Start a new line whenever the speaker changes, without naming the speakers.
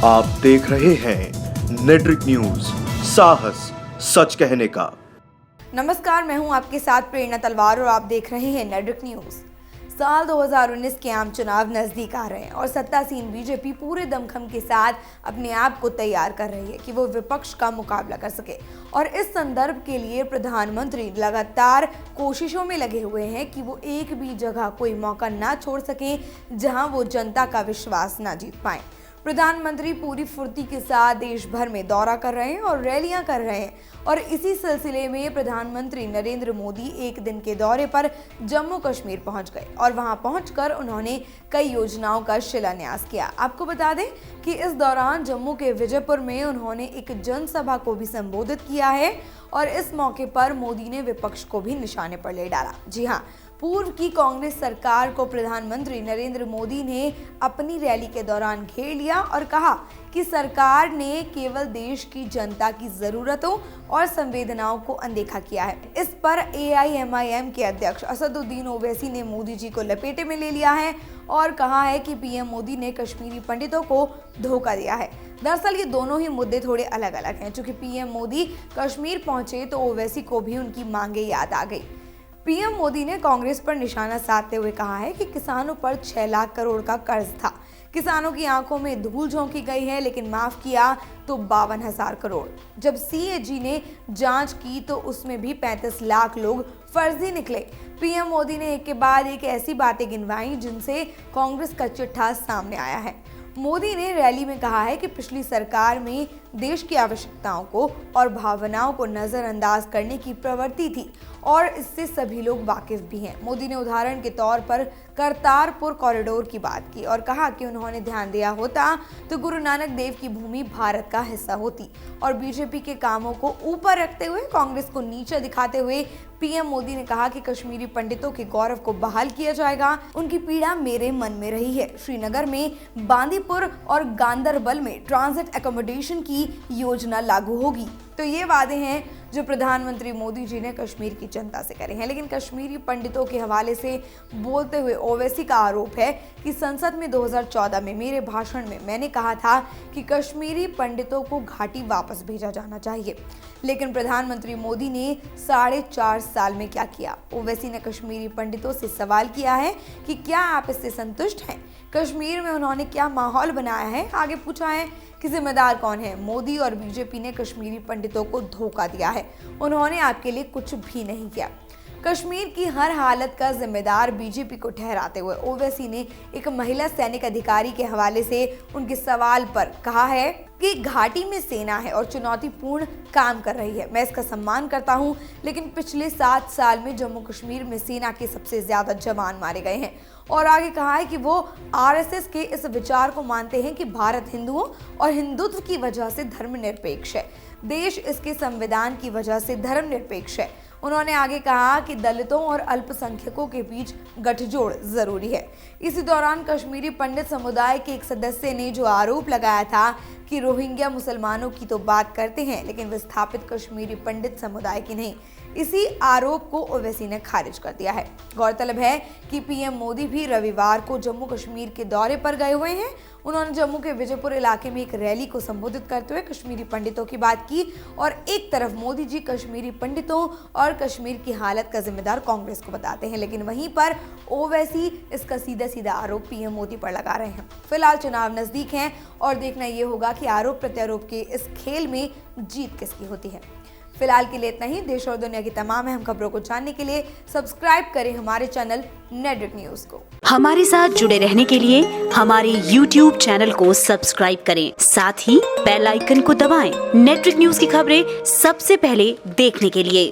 आप देख रहे हैं नेट्रिक न्यूज, साहस सच कहने का।
नमस्कार, मैं हूं आपके साथ प्रेरणा तलवार और आप देख रहे हैं नेट्रिक न्यूज। साल 2019 के आम चुनाव नजदीक आ रहे हैं और सत्तासीन बीजेपी पूरे दमखम के साथ अपने आप को तैयार कर रही है कि वो विपक्ष का मुकाबला कर सके। और इस संदर्भ के लिए प्रधानमंत्री लगातार कोशिशों में लगे हुए हैं कि वो एक भी जगह कोई मौका ना छोड़ सके जहां वो जनता का विश्वास ना जीत पाए। प्रधानमंत्री पूरी फुर्ती के साथ देश भर में दौरा कर रहे हैं और रैलियां कर रहे हैं और इसी सिलसिले में प्रधानमंत्री नरेंद्र मोदी एक दिन के दौरे पर जम्मू कश्मीर पहुंच गए और वहां पहुंचकर उन्होंने कई योजनाओं का शिलान्यास किया। आपको बता दें कि इस दौरान जम्मू के विजयपुर में उन्होंने एक जनसभा को भी संबोधित किया है और इस मौके पर मोदी ने विपक्ष को भी निशाने पर ले डाला। जी हाँ, पूर्व की कांग्रेस सरकार को प्रधानमंत्री नरेंद्र मोदी ने अपनी रैली के दौरान घेर लिया और कहा कि सरकार ने केवल देश की जनता की जरूरतों और संवेदनाओं को अनदेखा किया है। इस पर AIMIM के अध्यक्ष असदुद्दीन ओवैसी ने मोदी जी को लपेटे में ले लिया है और कहा है कि PM मोदी ने कश्मीरी पंडितों को धोखा दिया है। दरअसल ये दोनों ही मुद्दे थोड़े अलग अलग हैं। चूंकि PM मोदी कश्मीर पहुंचे तो ओवैसी को भी उनकी मांगे याद आ गई। PM मोदी ने कांग्रेस पर निशाना साधते हुए कहा है कि किसानों पर 6 लाख करोड़ का कर्ज था। किसानों की आंखों में धूल झोंकी गई है, लेकिन माफ किया तो 52,000 करोड़। जब CAG ने जांच की तो उसमें भी 35 लाख लोग फर्जी निकले। PM मोदी ने एक के बाद एक ऐसी बातें गिनवाई जिनसे कांग्रेस का चिट्ठा सामने आया है। मोदी ने रैली में कहा है कि पिछली सरकार में देश की आवश्यकताओं को और भावनाओं को नजरअंदाज करने की प्रवृत्ति थी और इससे सभी लोग वाकिफ भी हैं। मोदी ने उदाहरण के तौर पर करतारपुर कॉरिडोर की बात की और कहा कि उन्होंने ध्यान दिया होता तो गुरु नानक देव की भूमि भारत का हिस्सा होती। और बीजेपी के कामों को ऊपर रखते हुए कांग्रेस को नीचे दिखाते हुए PM मोदी ने कहा कि कश्मीरी पंडितों के गौरव को बहाल किया जाएगा। उनकी पीड़ा मेरे मन में रही है। श्रीनगर में, बांदीपुर और गांदरबल में ट्रांजिट एकोमोडेशन की योजना लागू होगी। तो ये वादे हैं जो प्रधानमंत्री मोदी जी ने कश्मीर की जनता से करे हैं। लेकिन कश्मीरी पंडितों के हवाले से बोलते हुए ओवैसी का आरोप है कि संसद में 2014 में मेरे भाषण में मैंने कहा था कि कश्मीरी पंडितों को घाटी वापस भेजा जाना चाहिए। लेकिन प्रधानमंत्री मोदी ने 4.5 साल में क्या किया? ओवैसी ने कश्मीरी पंडितों से सवाल किया है कि क्या आप इससे संतुष्ट हैं? कश्मीर में उन्होंने क्या माहौल बनाया है? आगे पूछा है कि जिम्मेदार कौन है? मोदी और बीजेपी ने कश्मीरी पंडितों को धोखा दिया है। उन्होंने आपके लिए कुछ भी नहीं किया। कश्मीर की हर हालत का जिम्मेदार बीजेपी को ठहराते हुए ओवैसी ने एक महिला सैनिक अधिकारी के हवाले से उनके सवाल पर कहा है कि घाटी में सेना है और चुनौतीपूर्ण काम कर रही है। मैं इसका सम्मान करता हूं, लेकिन पिछले 7 साल में जम्मू कश्मीर में सेना के सबसे ज्यादा जवान मारे गए हैं। और आगे कहा है कि वो RSS के इस विचार को मानते हैं कि भारत हिंदुओं और हिंदुत्व की वजह से धर्मनिरपेक्ष है। देश इसके संविधान की वजह से धर्मनिरपेक्ष है। उन्होंने आगे कहा कि दलितों और अल्पसंख्यकों के बीच गठजोड़ जरूरी है। इसी दौरान कश्मीरी पंडित समुदाय के एक सदस्य ने जो आरोप लगाया था कि रोहिंग्या मुसलमानों की तो बात करते हैं लेकिन विस्थापित कश्मीरी पंडित समुदाय की नहीं, इसी आरोप को ओवैसी ने खारिज कर दिया है। गौरतलब है कि PM मोदी भी रविवार को जम्मू कश्मीर के दौरे पर गए हुए हैं। उन्होंने जम्मू के विजयपुर इलाके में एक रैली को संबोधित करते हुए कश्मीरी पंडितों की बात की और एक तरफ मोदी जी कश्मीरी पंडितों और कश्मीर की हालत का जिम्मेदार कांग्रेस को बताते हैं, लेकिन वहीं पर ओवैसी इसका सीधा सीधा आरोप PM मोदी पर लगा रहे हैं। फिलहाल चुनाव नजदीक हैं और देखना ये होगा कि आरोप प्रत्यारोप के इस खेल में जीत किसकी होती है। फिलहाल के लिए इतना ही। देश और दुनिया की तमाम अहम खबरों को जानने के लिए सब्सक्राइब करें हमारे चैनल नेट्रिक न्यूज को।
हमारे साथ जुड़े रहने के लिए हमारे YouTube चैनल को सब्सक्राइब करें, साथ ही बेल आइकन को दबाएं। नेट्रिक न्यूज की खबरें सबसे पहले देखने के लिए।